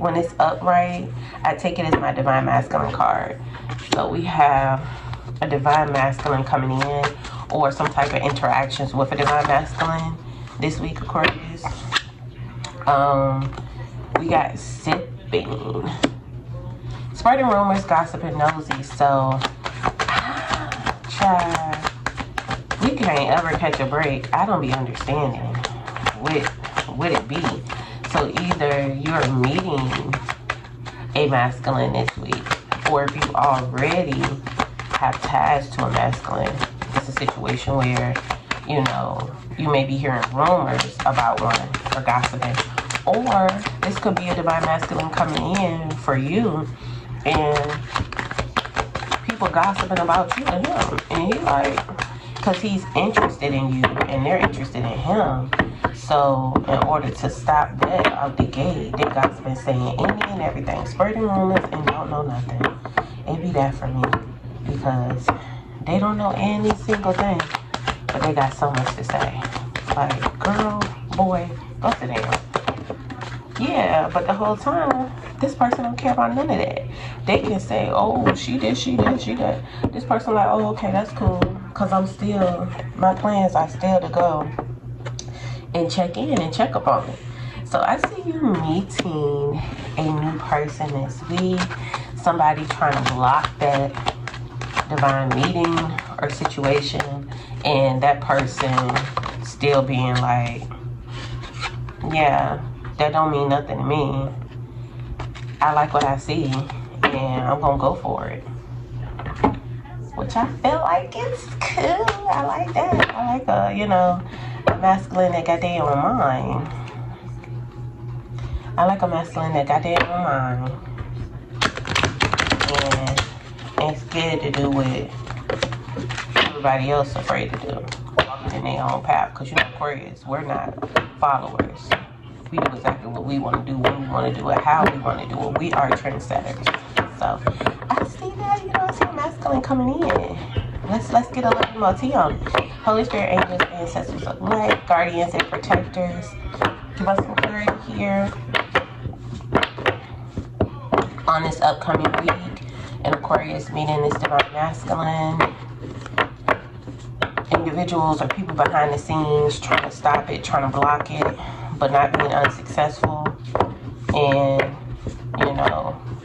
when it's upright, I take it as my divine masculine card. So we have a divine masculine coming in, or some type of interactions with a divine masculine this week, Aquarius. We got sipping, spreading rumors, gossip, and nosy. So, child, we can't ever catch a break. I don't be understanding what it be. So either you're meeting a masculine this week, or if you already have ties to a masculine, it's a situation where, you know, you may be hearing rumors about one or gossiping. Or this could be a divine masculine coming in for you, and people gossiping about you and him. And he like, because he's interested in you and they're interested in him. So in order to stop that out the gate, they gossiping, saying any and everything, spreading rumors and don't know nothing. It be that for me, because they don't know any single thing, but they got so much to say. Like, girl, boy, go sit down. Yeah, but the whole time, this person don't care about none of that. They can say, oh, she did. This person like, oh, okay, that's cool. Because my plans are still to go and check in and check up on it. So I see you meeting a new person this week. Somebody trying to block that divine meeting or situation. And that person still being like, yeah, that don't mean nothing to me. I like what I see, and I'm gonna go for it. Which I feel like it's cool. I like that. I like a masculine that got their own mind. I like a masculine that got their own mind and ain't scared to do what everybody else afraid to do. Walking in their own path. Because Aquarius, we're not followers. We do exactly what we want to do, when we want to do it, how we want to do it. We are trendsetters. So I see that, I see a masculine coming in. Let's get a little more tea on it. Holy Spirit, angels, ancestors of light, guardians and protectors. Give us some clarity here on this upcoming week. And Aquarius meeting this divine masculine. Individuals or people behind the scenes trying to stop it, trying to block it, but not being unsuccessful. And,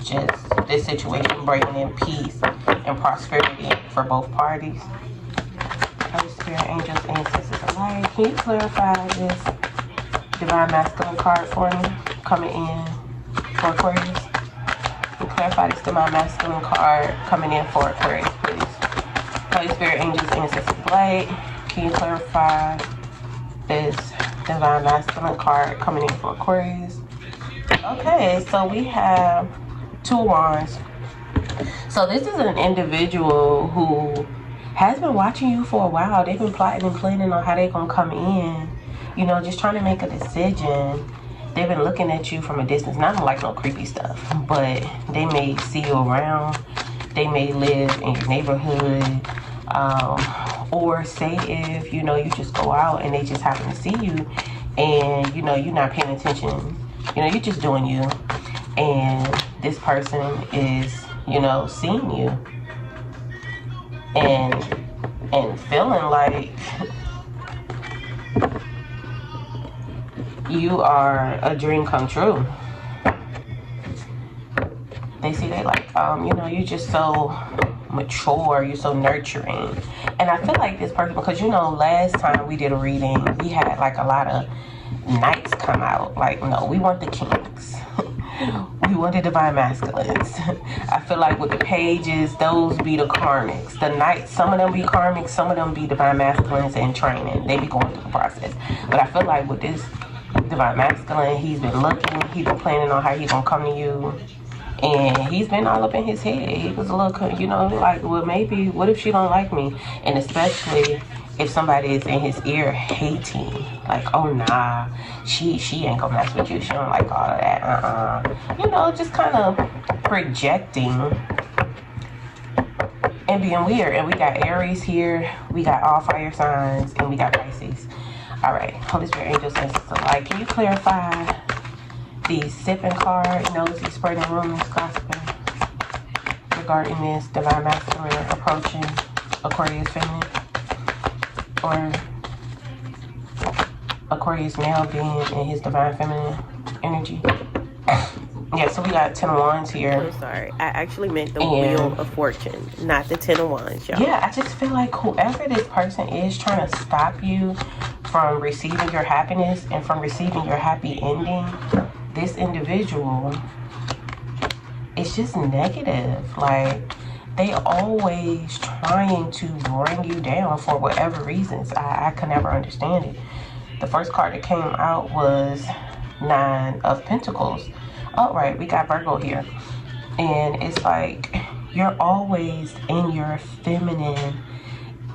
just this situation bringing in peace and prosperity for both parties. Holy Spirit, angels, ancestors of light, can you clarify this divine masculine card for me coming in for Aquarius? Can you clarify this divine masculine card coming in for Aquarius, please? Holy Spirit, angels, ancestors of light, can you clarify this divine masculine card coming in for Aquarius? Okay, so we have Two Wands. So this is an individual who has been watching you for a while. They've been plotting and planning on how they're going to come in, just trying to make a decision. They've been looking at you from a distance. Not like no creepy stuff, but they may see you around. They may live in your neighborhood. Or say if, you just go out and they just happen to see you and, you're not paying attention. You're just doing you. And this person is, seeing you and feeling like you are a dream come true. They see they like, you're just so mature, you're so nurturing. And I feel like this person, because last time we did a reading, we had like a lot of knights come out. Like, no, we want the kings. We want the divine masculines. I feel like with the pages, those be the karmics. The knights, some of them be karmics, some of them be divine masculines in training. They be going through the process. But I feel like with this divine masculine, he's been looking, he's been planning on how he's gonna come to you. And he's been all up in his head. He was a little, like, well, maybe, what if she don't like me? And especially if somebody is in his ear hating, like, oh, nah, she ain't gonna mess with you. She don't like all of that, just kind of projecting and being weird. And we got Aries here, we got all fire signs, and we got Pisces. All right, Holy Spirit, angels, ancestors alike, can you clarify The sipping card, nosy, spreading rumors, gossiping regarding this divine masculine approaching Aquarius feminine, or Aquarius male being in his divine feminine energy. Yeah, so we got 10 of Wands here. I'm sorry, I actually meant the Wheel of Fortune, not the 10 of Wands, y'all. Yeah, I just feel like whoever this person is trying to stop you from receiving your happiness and from receiving your happy ending, this individual is just negative. Like, they always trying to bring you down for whatever reasons. I could never understand it. The first card that came out was 9 of Pentacles. All right, we got Virgo here. And it's like, you're always in your feminine,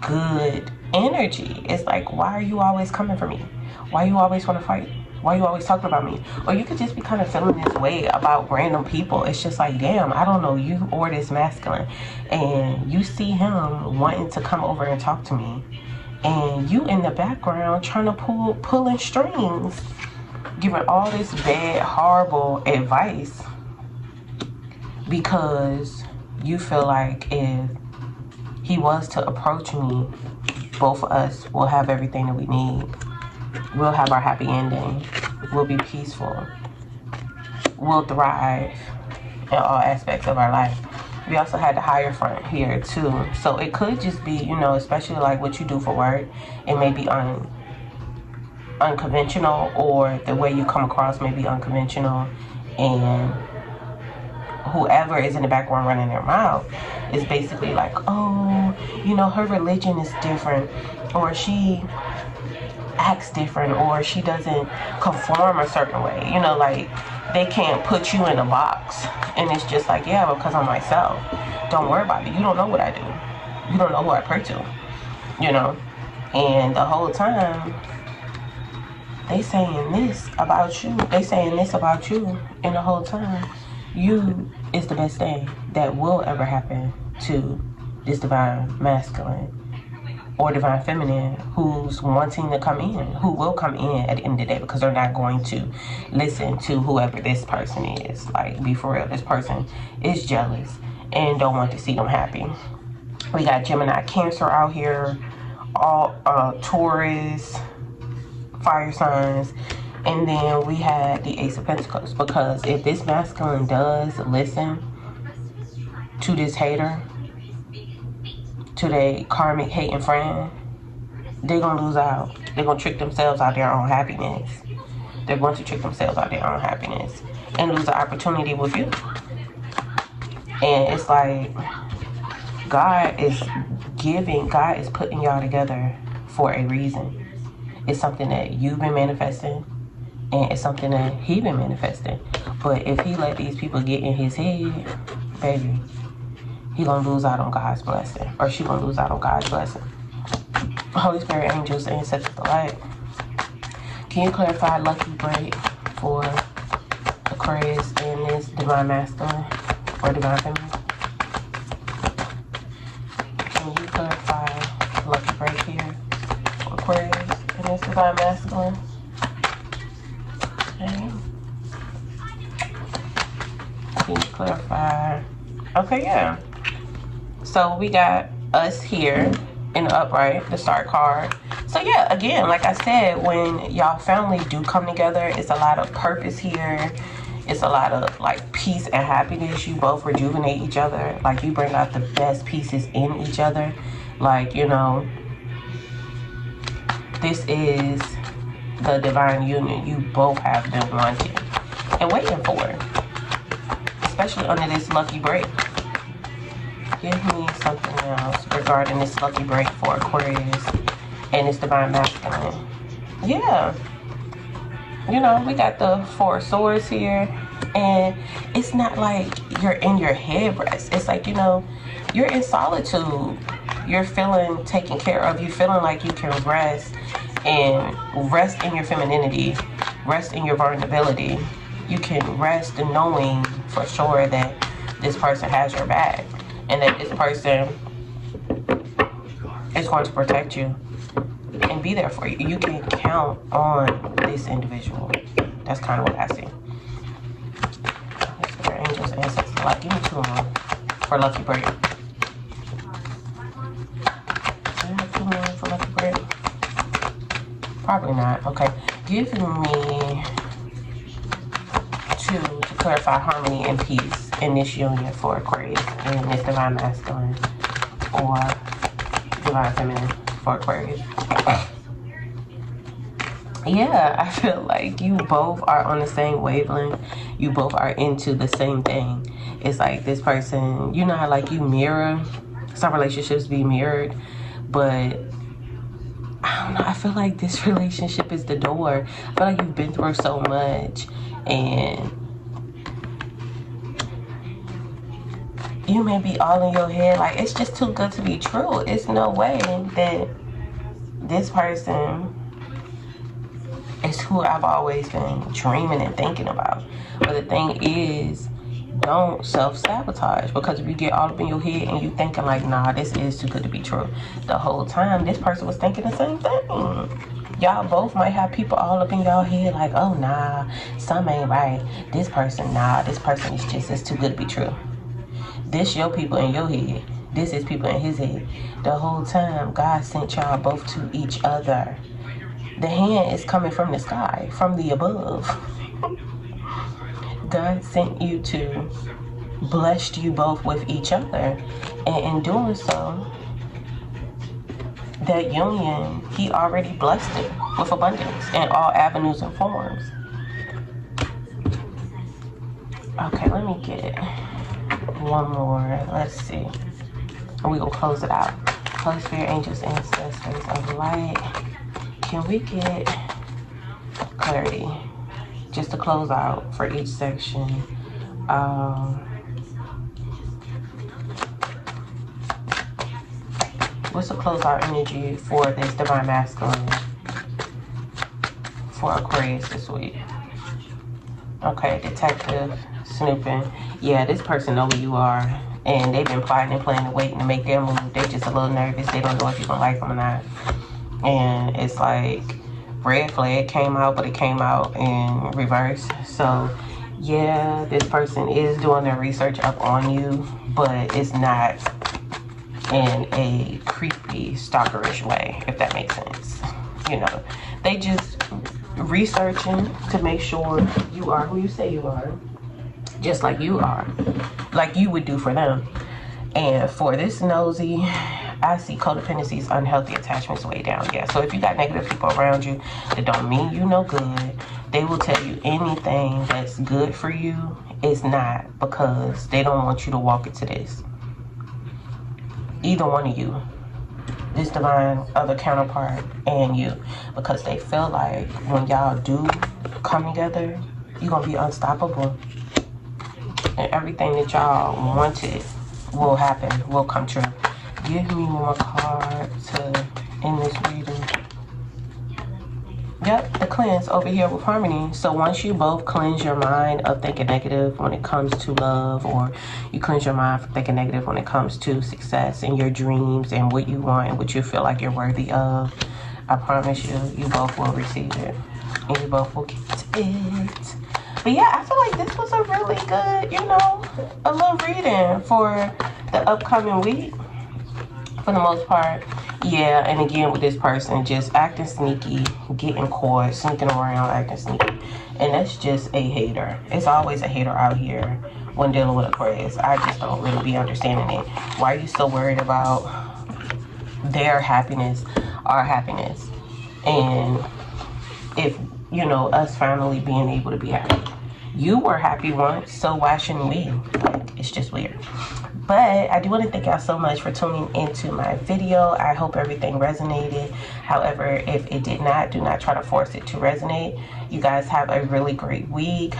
good energy. It's like, why are you always coming for me? Why you always want to fight? Why you always talking about me? Or you could just be kind of feeling this way about random people. It's just like, damn, I don't know you or this masculine. And you see him wanting to come over and talk to me. And you in the background trying to pulling strings, giving all this bad, horrible advice because you feel like if he was to approach me, both of us will have everything that we need. We'll have our happy ending. We'll be peaceful. We'll thrive in all aspects of our life. We also had the Hierophant here too. So it could just be, you know, especially like what you do for work. It may be unconventional, or the way you come across may be unconventional, and whoever is in the background running their mouth is basically like, oh, you know, her religion is different, or she acts different, or she doesn't conform a certain way, you know, like they can't put you in a box. And it's just like, yeah, because I'm myself. Don't worry about it. You don't know what I do. You don't know who I pray to, you know. And the whole time they saying this about you, they saying this about you, and the whole time you is the best thing that will ever happen to this divine masculine or divine feminine who's wanting to come in, who will come in at the end of the day, because they're not going to listen to whoever this person is. Like, be for real, this person is jealous and don't want to see them happy. We got Gemini, Cancer out here, all Taurus, fire signs, and then we had the Ace of Pentacles, because if this masculine does listen to this hater, to their karmic hating friend, they're gonna lose out. They're gonna trick themselves out their own happiness. They're going to trick themselves out their own happiness and lose the opportunity with you. And it's like, God is putting y'all together for a reason. It's something that you've been manifesting, and it's something that he been manifesting. But if he let these people get in his head, baby, he gonna lose out on God's blessing, or she gonna lose out on God's blessing. Holy Spirit, angels, ancestors, the light. Can you clarify lucky break for Aquarius and this divine masculine or divine feminine? Can you clarify lucky break here for Aquarius and this divine masculine? Okay. Can you clarify? Okay, yeah. So we got us here in the upright, the Star card. So yeah, again, like I said, when y'all family do come together, it's a lot of purpose here. It's a lot of like peace and happiness. You both rejuvenate each other. Like, you bring out the best pieces in each other. Like, you know, this is the divine union you both have been wanting and waiting for, especially under this lucky break. Give me something else regarding this lucky break for Aquarius and this divine masculine. Yeah. You know, we got the 4 of Swords here. And it's not like you're in your head rest. It's like, you know, you're in solitude. You're feeling taken care of. You're feeling like you can rest, and rest in your femininity. Rest in your vulnerability. You can rest in knowing for sure that this person has your back, and that this person is going to protect you and be there for you. You can count on this individual. That's kind of what I see. happy and sexy life. Give me 2 more for lucky break. Do I have 2 more for lucky break? Probably not. Okay. Give me 2 to clarify harmony and peace in this union for Aquarius and this divine masculine or divine feminine for Aquarius. Yeah, I feel like you both are on the same wavelength. You both are into the same thing. It's like this person, you know how like you mirror, some relationships be mirrored, but I don't know, I feel like this relationship is the door. I feel like you've been through so much and you may be all in your head like it's just too good to be true. It's no way that this person is who I've always been dreaming and thinking about. But the thing is, don't self-sabotage, because if you get all up in your head and you thinking like, nah, this is too good to be true, the whole time this person was thinking the same thing. Y'all both might have people all up in y'all head like, oh nah, something ain't right. This person, nah, this person is just, it's too good to be true. This your people in your head. This is people in his head. The whole time God sent y'all both to each other. The hand is coming from the sky, from the above. God sent you to bless you both with each other. And in doing so, that union, he already blessed it with abundance in all avenues and forms. Okay, let me get one more. Let's see. And we're going to close it out. Holy Spirit, angels, ancestors of light. Can we get clarity just to close out for each section? What's the closeout energy for this divine masculine for Aquarius this week? Okay, detective, snooping. Yeah, this person know who you are, and they've been plotting and planning and waiting to make their move. They're just a little nervous. They don't know if you're gonna like them or not. And it's like red flag came out, but it came out in reverse. So yeah, this person is doing their research up on you, but it's not in a creepy, stalkerish way, if that makes sense. You know, they just researching to make sure you are who you say you are, just like you are, like you would do for them. And for this nosy, I see codependencies, unhealthy attachments way down. Yeah, so if you got negative people around you that don't mean you no good, they will tell you anything that's good for you is not, because they don't want you to walk into this. Either one of you, this divine other counterpart and you, because they feel like when y'all do come together, you're gonna be unstoppable, and everything that y'all wanted will happen, will come true. Give me more cards to end this reading. Yep, the cleanse over here with harmony. So once you both cleanse your mind of thinking negative when it comes to love, or you cleanse your mind from thinking negative when it comes to success and your dreams and what you want and what you feel like you're worthy of, I promise you, you both will receive it. And you both will get it. But yeah, I feel like this was a really good, you know, a little reading for the upcoming week. For the most part, yeah. And again, with this person just acting sneaky, getting caught, sneaking around, acting sneaky, and that's just a hater. It's always a hater out here when dealing with Aquarius. I just don't really be understanding it. Why are you so worried about their happiness, our happiness, and if you know us finally being able to be happy? You were happy once, so why shouldn't we? Like, it's just weird. But I do want to thank y'all so much for tuning into my video. I hope everything resonated. However, if it did not, do not try to force it to resonate. You guys have a really great week.